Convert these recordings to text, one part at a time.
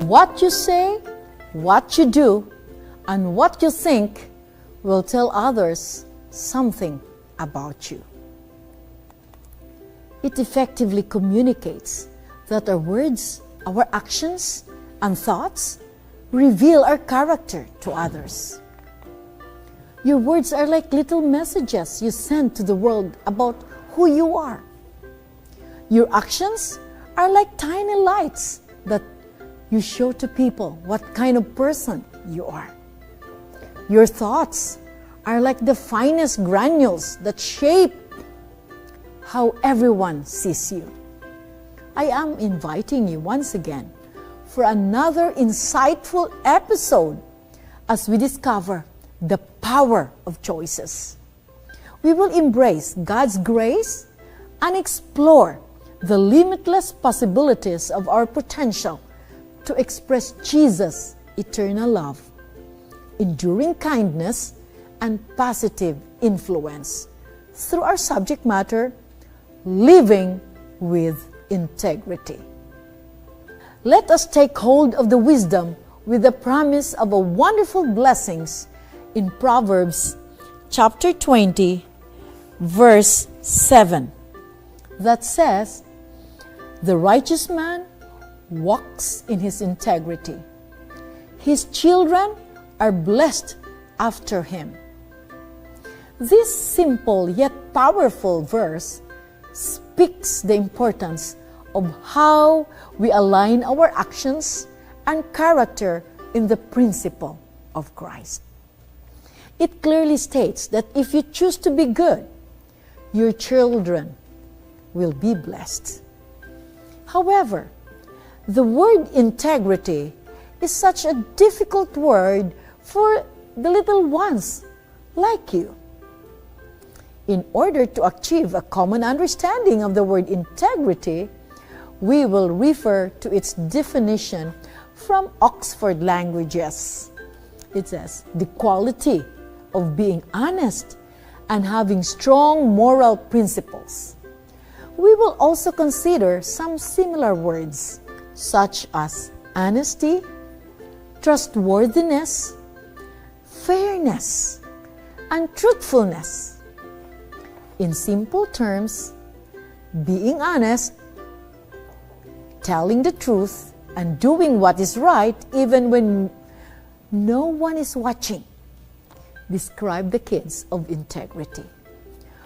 What you say, what you do, and what you think will tell others something about you. It effectively communicates that our words, our actions, and thoughts reveal our character to others. Your words are like little messages you send to the world about who you are. Your actions are like tiny lights that you show to people what kind of person you are. Your thoughts are like the finest granules that shape how everyone sees you. I am inviting you once again for another insightful episode as we discover the power of choices. We will embrace God's grace and explore the limitless possibilities of our potential to express Jesus' eternal love, enduring kindness, and positive influence through our subject matter, living with integrity. Let us take hold of the wisdom with the promise of a wonderful blessings in Proverbs chapter 20, verse 7, that says, "The righteous man walks in his integrity. His children are blessed after him." This simple yet powerful verse speaks the importance of how we align our actions and character in the principle of Christ. It clearly states that if you choose to be good, your children will be blessed. However, the word integrity is such a difficult word for the little ones like you. In order to achieve a common understanding of the word integrity, we will refer to its definition from Oxford Languages. It says, "The quality of being honest and having strong moral principles." We will also consider some similar words such as honesty, trustworthiness, fairness, and truthfulness. In simple terms, being honest, telling the truth, and doing what is right even when no one is watching describe the kids of integrity.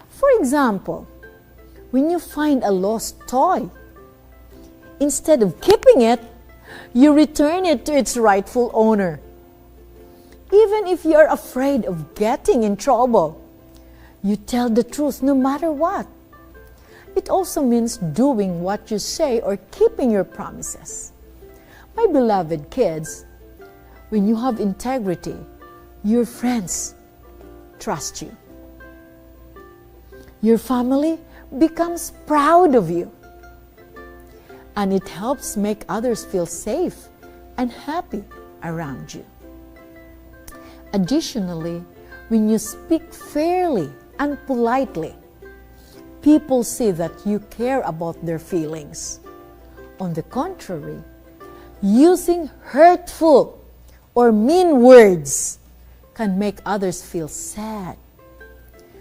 For example, when you find a lost toy, instead of keeping it, you return it to its rightful owner. Even if you are afraid of getting in trouble, you tell the truth no matter what. It also means doing what you say or keeping your promises. My beloved kids, when you have integrity, your friends trust you. Your family becomes proud of you. And it helps make others feel safe and happy around you. Additionally, when you speak fairly and politely, people see that you care about their feelings. On the contrary, using hurtful or mean words can make others feel sad.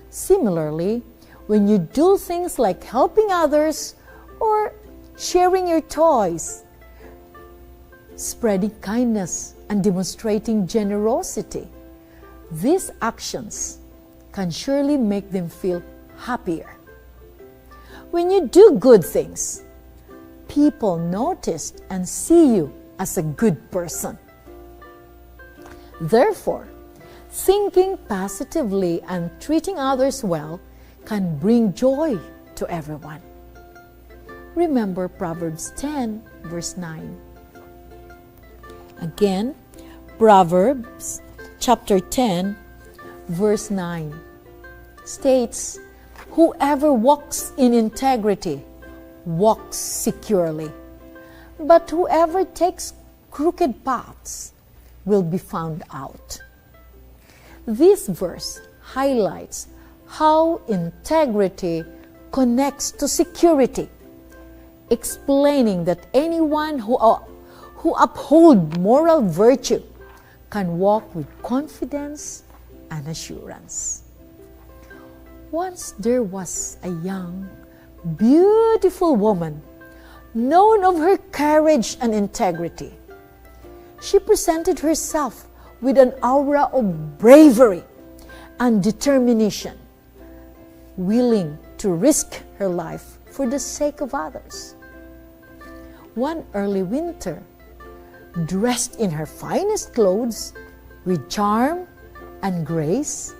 Similarly, when you do things like helping others or sharing your toys, spreading kindness, and demonstrating generosity, these actions can surely make them feel happier. When you do good things, people notice and see you as a good person. Therefore, thinking positively and treating others well can bring joy to everyone. Remember Proverbs 10, verse 9. Again, Proverbs chapter 10, verse 9 states, "Whoever walks in integrity walks securely, but whoever takes crooked paths will be found out." This verse highlights how integrity connects to security, explaining that anyone who uphold moral virtue can walk with confidence and assurance. Once there was a young, beautiful woman, known of her courage and integrity. She presented herself with an aura of bravery and determination, willing to risk her life for the sake of others. One early winter, dressed in her finest clothes, with charm and grace,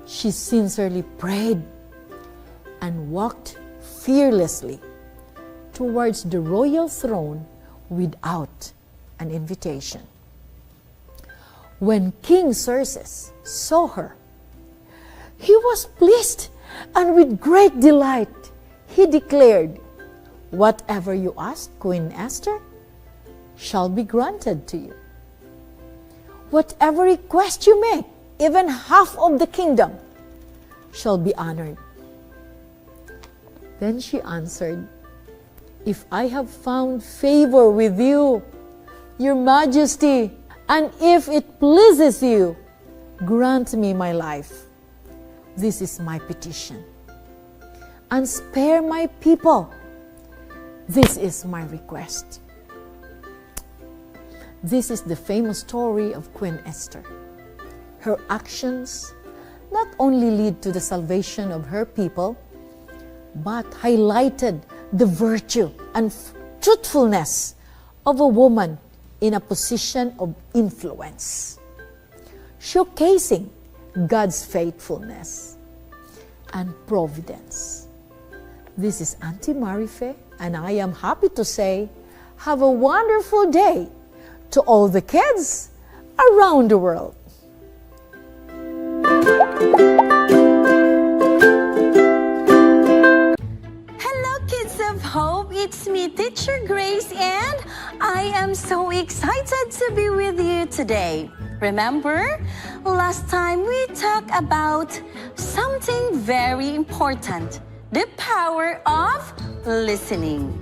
she sincerely prayed and walked fearlessly towards the royal throne without an invitation. When King Xerxes saw her, he was pleased, and with great delight he declared, "Whatever you ask, Queen Esther, shall be granted to you. Whatever request you make, even half of the kingdom, shall be honored." Then she answered, "If I have found favor with you, your majesty, and if it pleases you, grant me my life. This is my petition. And spare my people. This is my request." This is the famous story of Queen Esther. Her actions not only lead to the salvation of her people, but highlighted the virtue and truthfulness of a woman in a position of influence, showcasing God's faithfulness and providence. This is Auntie Marife, and I am happy to say, have a wonderful day to all the kids around the world. Hello, Kids of Hope. It's me, Teacher Grace, and I am so excited to be with you today. Remember, last time we talked about something very important, the power of listening.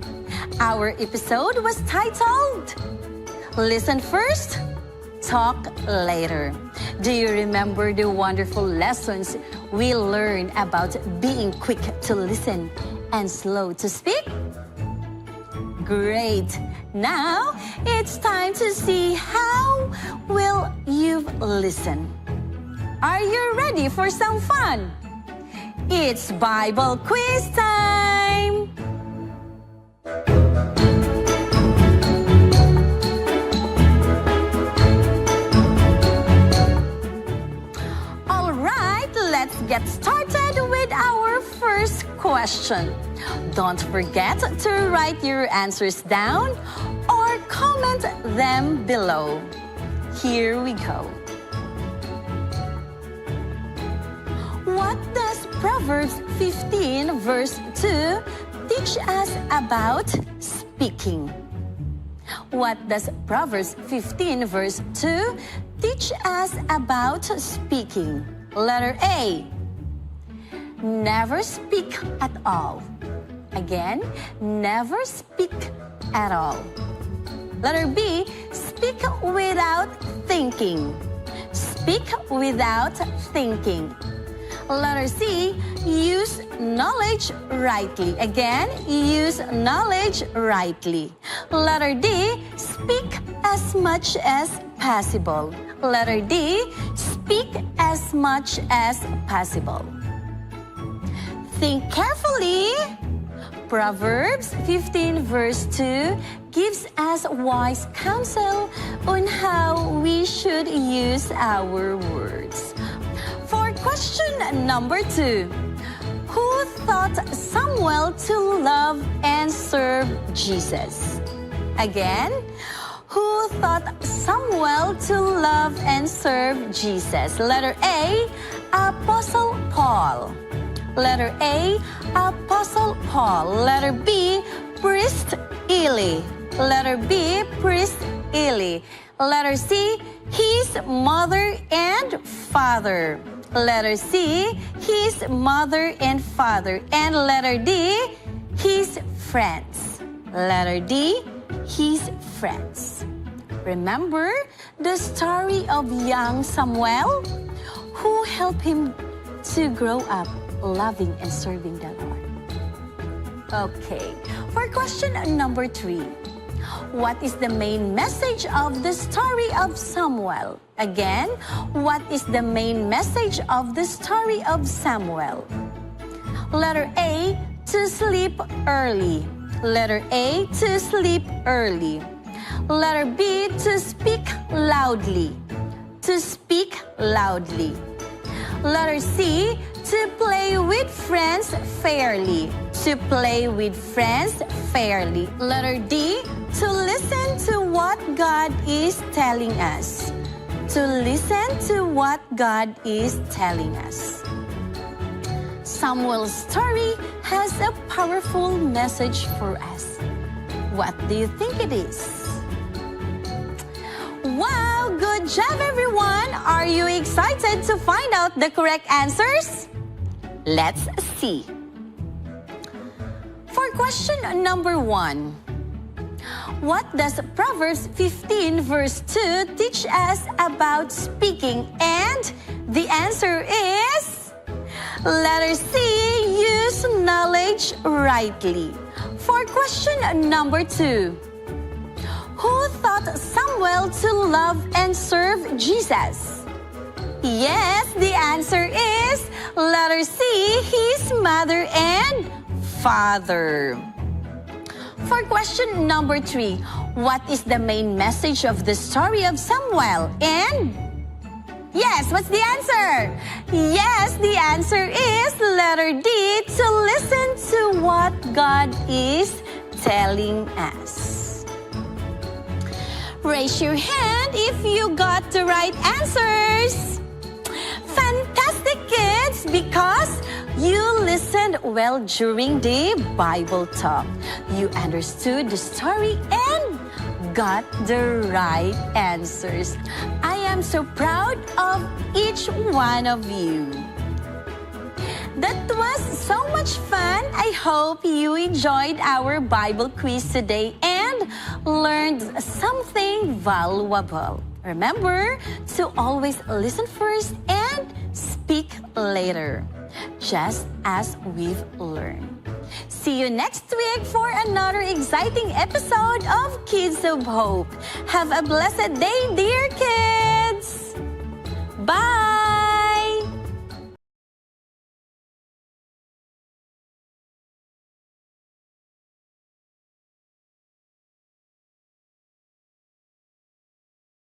Our episode was titled, "Listen First, Talk Later." Do you remember the wonderful lessons we learned about being quick to listen and slow to speak? Great! Now, it's time to see how well you've listened. Are you ready for some fun? It's Bible quiz time! All right, let's get started with our first question. Don't forget to write your answers down or comment them below. Here we go. What does Proverbs 15 verse 2 teach us about speaking? What does Proverbs 15 verse 2 teach us about speaking? Letter A, never speak at all. Again, never speak at all. Letter B, speak without thinking. Speak without thinking. Letter C, use knowledge rightly. Again, use knowledge rightly. Letter D, speak as much as possible. Letter D, speak as much as possible. Think carefully. Proverbs 15 verse 2 gives us wise counsel on how we should use our words. For question number 2, who taught Samuel to love and serve Jesus? Again, who taught Samuel to love and serve Jesus? Letter A, Apostle Paul. Letter A, Apostle Paul. Letter B, Priest Eli. Letter B, Priest Eli. Letter C, his mother and father. Letter C, his mother and father. And letter D, his friends. Letter D, his friends. Remember the story of young Samuel, who helped him to grow up loving and serving the Lord. Okay, for question number 3. What is the main message of the story of Samuel? Again, what is the main message of the story of Samuel? Letter A, to sleep early. Letter A, to sleep early. Letter B, to speak loudly. To speak loudly. Letter C, to play with friends fairly. To play with friends fairly. Letter D, to listen to what God is telling us. To listen to what God is telling us. Samuel's story has a powerful message for us. What do you think it is? Wow, good job everyone! Are you excited to find out the correct answers? Let's see. For question number 1, what does Proverbs 15 verse 2 teach us about speaking? And the answer is letter C, use knowledge rightly. For question number 2, who taught Samuel to love and serve Jesus? Yes, the answer is letter C, his mother and father. For question number 3, what is the main message of the story of Samuel? And yes, what's the answer? Yes, the answer is letter D, to listen to what God is telling us. Raise your hand if you got the right answers. Fantastic, kids, because you listened well during the Bible talk. You understood the story and got the right answers. I am so proud of each one of you. That was so much fun. I hope you enjoyed our Bible quiz today and learned something valuable. Remember to always listen first and speak later, just as we've learned. See you next week for another exciting episode of Kids of Hope. Have a blessed day, dear kids. Bye.